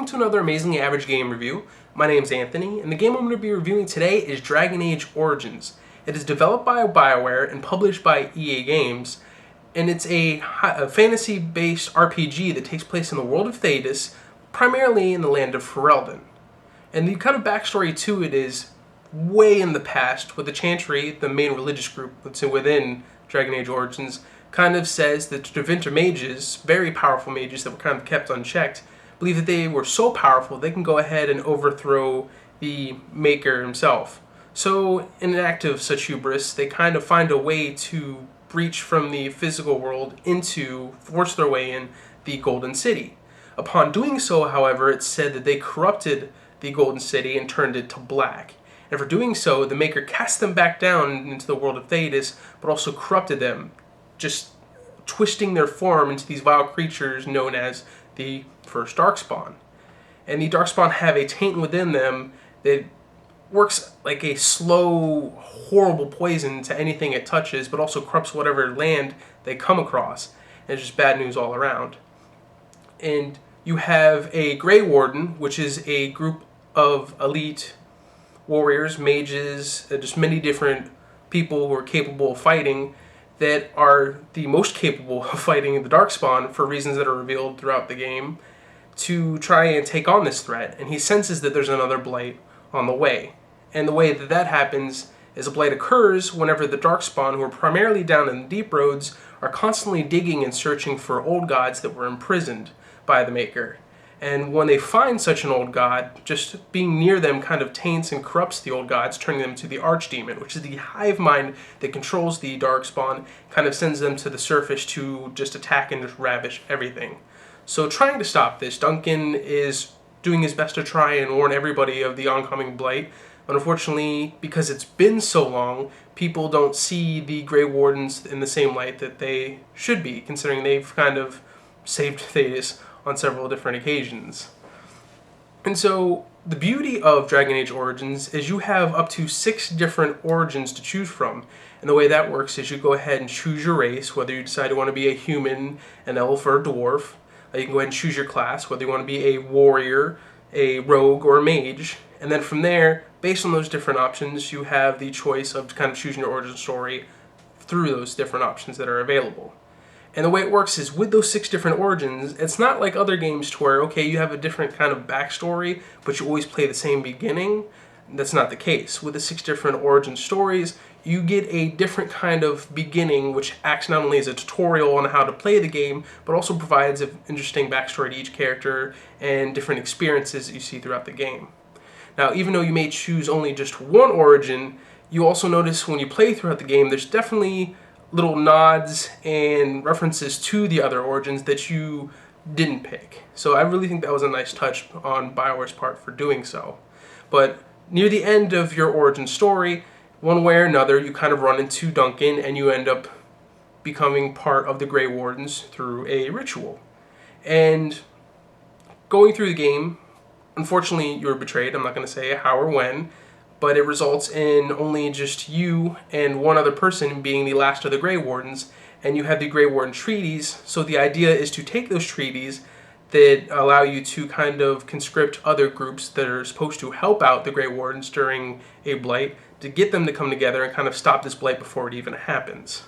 welcome to another amazingly average game review. My name is Anthony, and the game I'm going to be reviewing today is Dragon Age Origins. It is developed by Bioware and published by EA Games, and it's a fantasy-based RPG that takes place in the world of Thedas, primarily in the land of Ferelden. And the kind of backstory to it is way in the past, with the Chantry, the main religious group that's within Dragon Age Origins, kind of says that Tevinter mages, very powerful mages that were kind of kept unchecked, believe that they were so powerful they can go ahead and overthrow the Maker himself. So, in an act of such hubris, they kind of find a way to breach from the physical world force their way in the Golden City. Upon doing so, however, it's said that they corrupted the Golden City and turned it to black. And for doing so, the Maker cast them back down into the world of Thedas, but also corrupted them, just twisting their form into these vile creatures known as the first Darkspawn. And the Darkspawn have a taint within them that works like a slow, horrible poison to anything it touches, but also corrupts whatever land they come across. And it's just bad news all around. And you have a Grey Warden, which is a group of elite warriors, mages, just many different people who are capable of fighting, that are the most capable of fighting the Darkspawn for reasons that are revealed throughout the game, to try and take on this threat. And he senses that there's another Blight on the way. And the way that that happens is a Blight occurs whenever the Darkspawn, who are primarily down in the Deep Roads, are constantly digging and searching for old gods that were imprisoned by the Maker. And when they find such an old god, just being near them kind of taints and corrupts the old gods, turning them to the Archdemon, which is the hive mind that controls the Darkspawn, kind of sends them to the surface to just attack and just ravish everything. So trying to stop this, Duncan is doing his best to try and warn everybody of the oncoming Blight. But unfortunately, because it's been so long, people don't see the Grey Wardens in the same light that they should be, considering they've kind of saved Thedas on several different occasions. And so the beauty of Dragon Age Origins is you have up to 6 different origins to choose from. And the way that works is you go ahead and choose your race, whether you decide to want to be a human, an elf, or a dwarf. You can go ahead and choose your class, whether you want to be a warrior, a rogue, or a mage. And then from there, based on those different options, you have the choice of kind of choosing your origin story through those different options that are available. And the way it works is with those 6 different origins, it's not like other games to where, okay, you have a different kind of backstory, but you always play the same beginning. That's not the case. With the 6 different origin stories, you get a different kind of beginning, which acts not only as a tutorial on how to play the game, but also provides an interesting backstory to each character and different experiences that you see throughout the game. Now, even though you may choose only just one origin, you also notice when you play throughout the game, there's definitely little nods and references to the other origins that you didn't pick. So I really think that was a nice touch on Bioware's part for doing so. But near the end of your origin story, one way or another, you kind of run into Duncan and you end up becoming part of the Grey Wardens through a ritual. And going through the game, unfortunately, you were betrayed. I'm not going to say how or when, but it results in only just you and one other person being the last of the Grey Wardens, and you have the Grey Warden treaties. So the idea is to take those treaties that allow you to kind of conscript other groups that are supposed to help out the Grey Wardens during a Blight, to get them to come together and kind of stop this Blight before it even happens.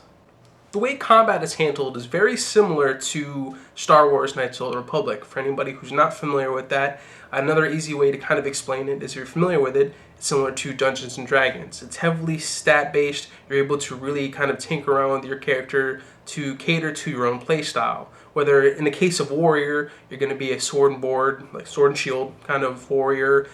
The way combat is handled is very similar to Star Wars Knights of the Republic. For anybody who's not familiar with that, another easy way to kind of explain it is, if you're familiar with it, it's similar to Dungeons & Dragons. It's heavily stat-based. You're able to really kind of tinker around with your character to cater to your own playstyle. Whether in the case of warrior, you're going to be a sword and board, like sword and shield kind of warrior,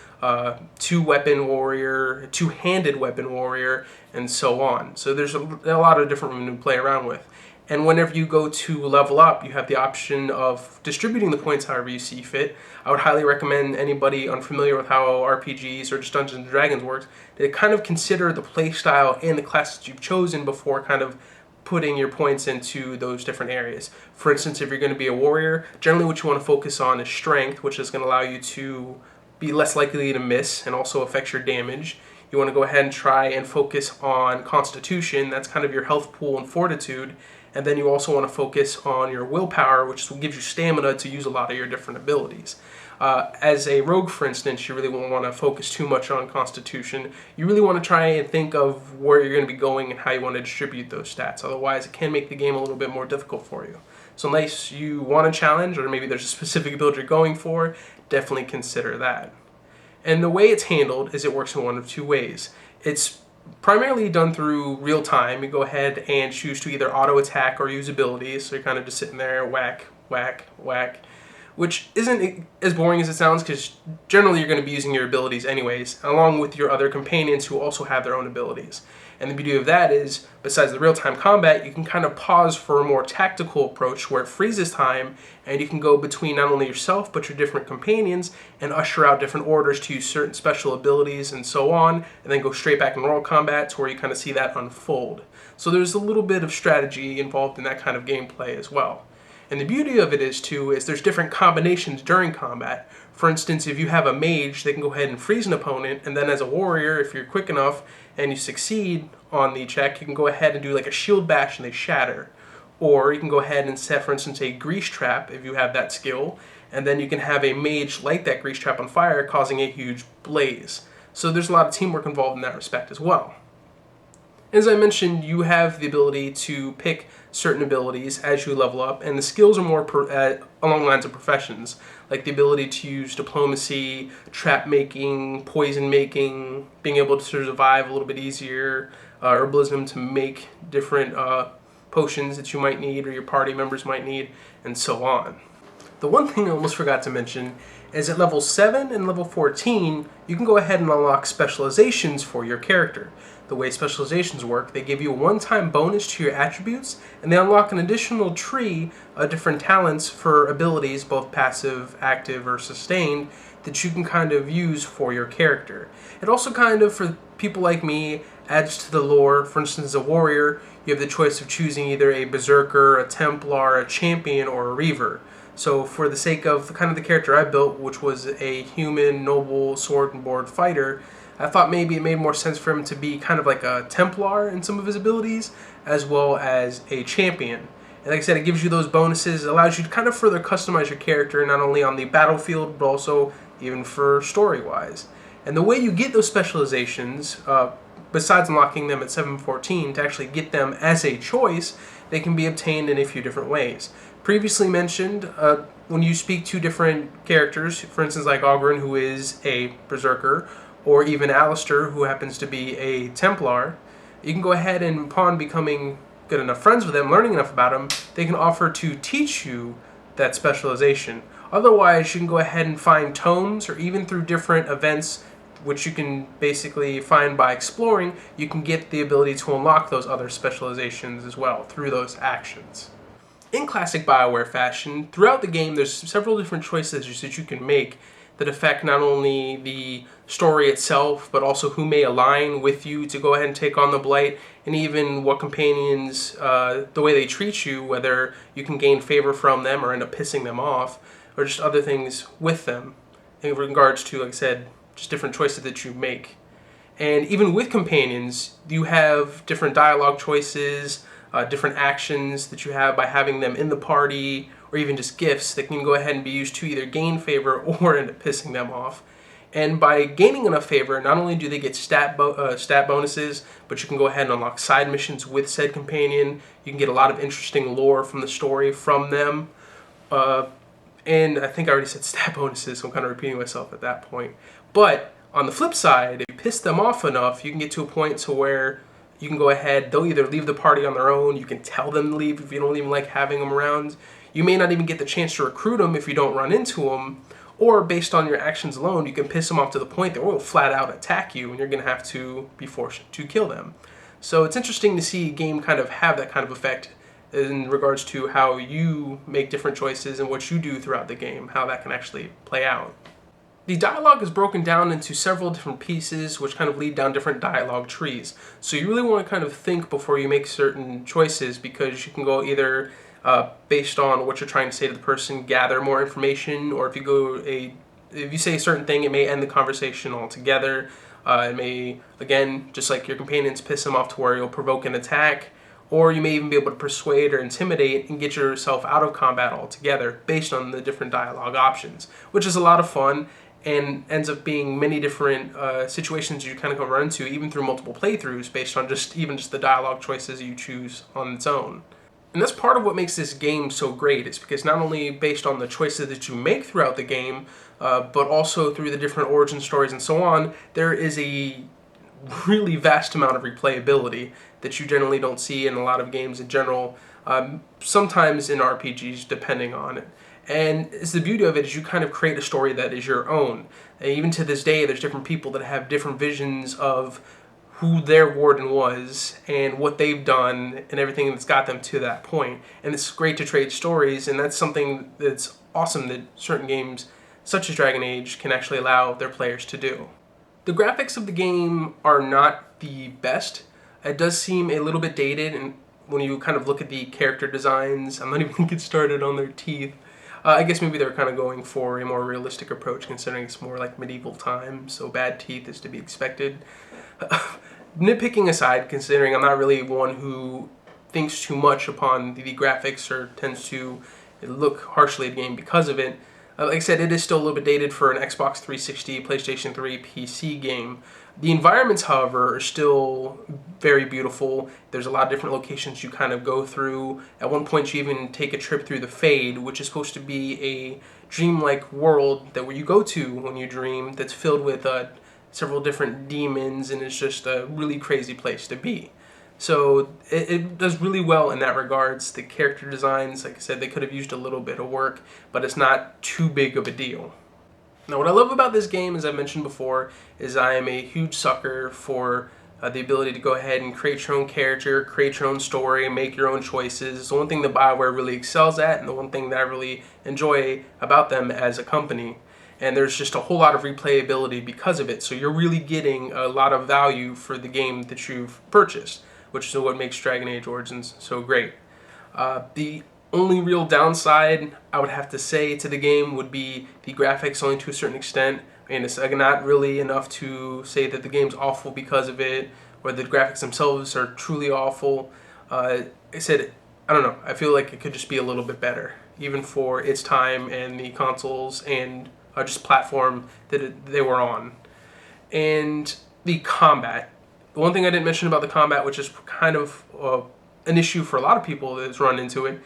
two-weapon warrior, two-handed weapon warrior, and so on. So there's a lot of different room to play around with. And whenever you go to level up, you have the option of distributing the points however you see fit. I would highly recommend anybody unfamiliar with how RPGs or just Dungeons & Dragons works to kind of consider the playstyle and the classes you've chosen before kind of putting your points into those different areas. For instance, if you're going to be a warrior, generally what you want to focus on is strength, which is going to allow you to be less likely to miss and also affect your damage. You want to go ahead and try and focus on constitution. That's kind of your health pool and fortitude. And then you also want to focus on your willpower, which gives you stamina to use a lot of your different abilities. As a rogue, for instance, you really won't want to focus too much on constitution. You really want to try and think of where you're going to be going and how you want to distribute those stats. Otherwise, it can make the game a little bit more difficult for you. So unless you want a challenge, or maybe there's a specific build you're going for, definitely consider that. And the way it's handled is it works in one of two ways. It's primarily done through real time. You go ahead and choose to either auto attack or use abilities. So you're kind of just sitting there, whack, whack, whack, which isn't as boring as it sounds, because generally you're going to be using your abilities anyways, along with your other companions who also have their own abilities. And the beauty of that is, besides the real-time combat, you can kind of pause for a more tactical approach where it freezes time, and you can go between not only yourself but your different companions and usher out different orders to use certain special abilities and so on, and then go straight back in normal combat to where you kind of see that unfold. So there's a little bit of strategy involved in that kind of gameplay as well. And the beauty of it is there's different combinations during combat. For instance, if you have a mage, they can go ahead and freeze an opponent, and then as a warrior, if you're quick enough and you succeed on the check, you can go ahead and do like a shield bash and they shatter. Or you can go ahead and set, for instance, a grease trap if you have that skill, and then you can have a mage light that grease trap on fire, causing a huge blaze. So there's a lot of teamwork involved in that respect as well. As I mentioned, you have the ability to pick certain abilities as you level up, and the skills are more along the lines of professions, like the ability to use diplomacy, trap making, poison making, being able to survive a little bit easier, herbalism to make different potions that you might need or your party members might need, and so on. The one thing I almost forgot to mention is at level 7 and level 14, you can go ahead and unlock specializations for your character. The way specializations work, they give you a one-time bonus to your attributes, and they unlock an additional tree of different talents for abilities, both passive, active, or sustained, that you can kind of use for your character. It also kind of, for people like me, adds to the lore. For instance, as a warrior, you have the choice of choosing either a berserker, a templar, a champion, or a reaver. So for the sake of the character I built, which was a human, noble, sword and board fighter, I thought maybe it made more sense for him to be kind of like a Templar in some of his abilities, as well as a champion. And like I said, it gives you those bonuses. It allows you to kind of further customize your character, not only on the battlefield, but also even for story-wise. And the way you get those specializations, besides unlocking them at 714, to actually get them as a choice, they can be obtained in a few different ways. Previously mentioned, when you speak to different characters, for instance like Ogren, who is a berserker, or even Alistair, who happens to be a Templar, you can go ahead and, upon becoming good enough friends with them, learning enough about them, they can offer to teach you that specialization. Otherwise, you can go ahead and find tomes, or even through different events, which you can basically find by exploring, you can get the ability to unlock those other specializations as well through those actions. In classic Bioware fashion, throughout the game, there's several different choices that you can make that affect not only the story itself, but also who may align with you to go ahead and take on the Blight, and even what companions, the way they treat you, whether you can gain favor from them or end up pissing them off, or just other things with them in regards to, like I said, just different choices that you make. And even with companions, you have different dialogue choices, different actions that you have by having them in the party, or even just gifts that can go ahead and be used to either gain favor or end up pissing them off. And by gaining enough favor, not only do they get stat bonuses, but you can go ahead and unlock side missions with said companion. You can get a lot of interesting lore from the story from them. And I think I already said stat bonuses, so I'm kind of repeating myself at that point. But on the flip side, if you piss them off enough, you can get to a point to where you can go ahead, they'll either leave the party on their own, you can tell them to leave if you don't even like having them around. You may not even get the chance to recruit them if you don't run into them, or based on your actions alone, you can piss them off to the point that they will flat out attack you and you're going to have to be forced to kill them. So it's interesting to see a game kind of have that kind of effect in regards to how you make different choices and what you do throughout the game, how that can actually play out. The dialogue is broken down into several different pieces which kind of lead down different dialogue trees. So you really want to kind of think before you make certain choices, because you can go either based on what you're trying to say to the person, gather more information, or if you say a certain thing, it may end the conversation altogether. It may, again, just like your companions, piss them off to where you'll provoke an attack, or you may even be able to persuade or intimidate and get yourself out of combat altogether based on the different dialogue options, which is a lot of fun and ends up being many different situations you kind of run into even through multiple playthroughs based on just the dialogue choices you choose on its own. And that's part of what makes this game so great. It's because not only based on the choices that you make throughout the game, but also through the different origin stories and so on, there is a really vast amount of replayability that you generally don't see in a lot of games in general, sometimes in RPGs depending on it. And it's the beauty of it is you kind of create a story that is your own. And even to this day, there's different people that have different visions of who their warden was and what they've done and everything that's got them to that point. And it's great to trade stories, and that's something that's awesome that certain games such as Dragon Age can actually allow their players to do. The graphics of the game are not the best. It does seem a little bit dated, and when you kind of look at the character designs, I'm not even going to get started on their teeth. I guess maybe they're kind of going for a more realistic approach considering it's more like medieval times, so bad teeth is to be expected. Nitpicking aside, considering I'm not really one who thinks too much upon the graphics or tends to look harshly at the game because of it, like I said, it is still a little bit dated for an Xbox 360, PlayStation 3, PC game. The environments, however, are still very beautiful. There's a lot of different locations you kind of go through. At one point, you even take a trip through the Fade, which is supposed to be a dreamlike world that where you go to when you dream that's filled with several different demons, and it's just a really crazy place to be. So it does really well in that regards. The character designs, like I said, they could have used a little bit of work, but it's not too big of a deal. Now, what I love about this game, as I mentioned before, is I am a huge sucker for the ability to go ahead and create your own character, create your own story, make your own choices. It's the one thing that Bioware really excels at, and the one thing that I really enjoy about them as a company. And there's just a whole lot of replayability because of it, so you're really getting a lot of value for the game that you've purchased, which is what makes Dragon Age Origins so great. The only real downside I would have to say to the game would be the graphics, only to a certain extent. I mean, it's not really enough to say that the game's awful because of it, or the graphics themselves are truly awful. I said, I don't know, I feel like it could just be a little bit better, even for its time and the consoles and just platform that they were on. And the combat. The one thing I didn't mention about the combat, which is kind of an issue for a lot of people that's run into it,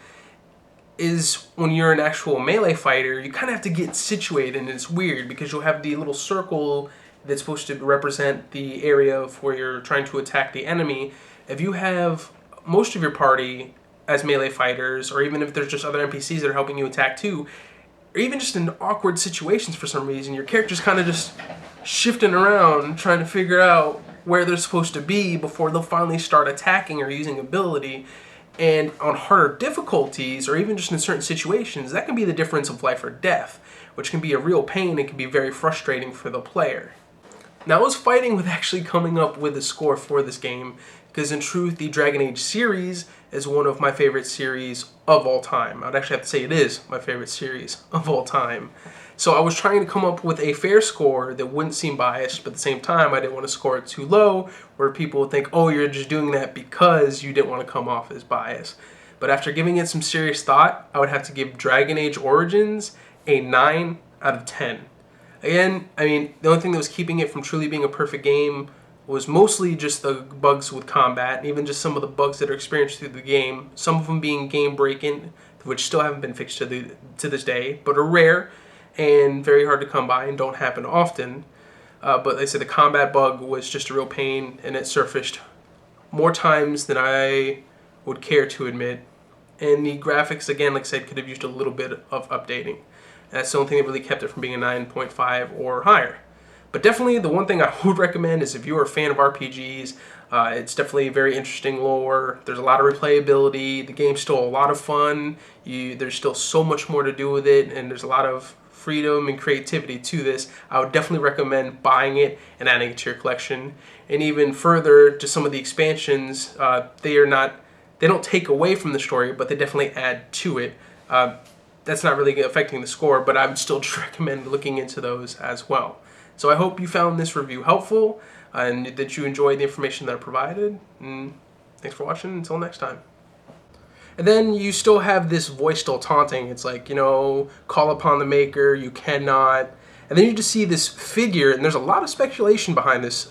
is when you're an actual melee fighter, you kind of have to get situated, and it's weird because you'll have the little circle that's supposed to represent the area of where you're trying to attack the enemy. If you have most of your party as melee fighters, or even if there's just other NPCs that are helping you attack too, or even just in awkward situations for some reason, your character's kind of just shifting around, trying to figure out where they're supposed to be before they'll finally start attacking or using ability. And on harder difficulties, or even just in certain situations, that can be the difference of life or death, which can be a real pain and can be very frustrating for the player. Now, I was fighting with actually coming up with a score for this game, because in truth, the Dragon Age series is one of my favorite series of all time. I'd actually have to say it is my favorite series of all time. So I was trying to come up with a fair score that wouldn't seem biased, but at the same time, I didn't want to score it too low, where people would think, oh, you're just doing that because you didn't want to come off as biased. But after giving it some serious thought, I would have to give Dragon Age Origins a 9 out of 10. Again, I mean, the only thing that was keeping it from truly being a perfect game was mostly just the bugs with combat, and even just some of the bugs that are experienced through the game, some of them being game-breaking, which still haven't been fixed to this day, but are rare and very hard to come by and don't happen often. But they said the combat bug was just a real pain, and it surfaced more times than I would care to admit. And the graphics, again, like I said, could have used a little bit of updating. That's the only thing that really kept it from being a 9.5 or higher. But definitely the one thing I would recommend is if you are a fan of RPGs, it's definitely very interesting lore. There's a lot of replayability. The game's still a lot of fun. There's still so much more to do with it, and there's a lot of freedom and creativity to this. I would definitely recommend buying it and adding it to your collection. And even further, to some of the expansions, they don't take away from the story, but they definitely add to it. That's not really affecting the score, but I would still recommend looking into those as well. So I hope you found this review helpful and that you enjoyed the information that I provided. And Thanks for watching. Until next time. And then you still have this voice still taunting. It's like, you know, call upon the maker, you cannot. And then you just see this figure, and there's a lot of speculation behind this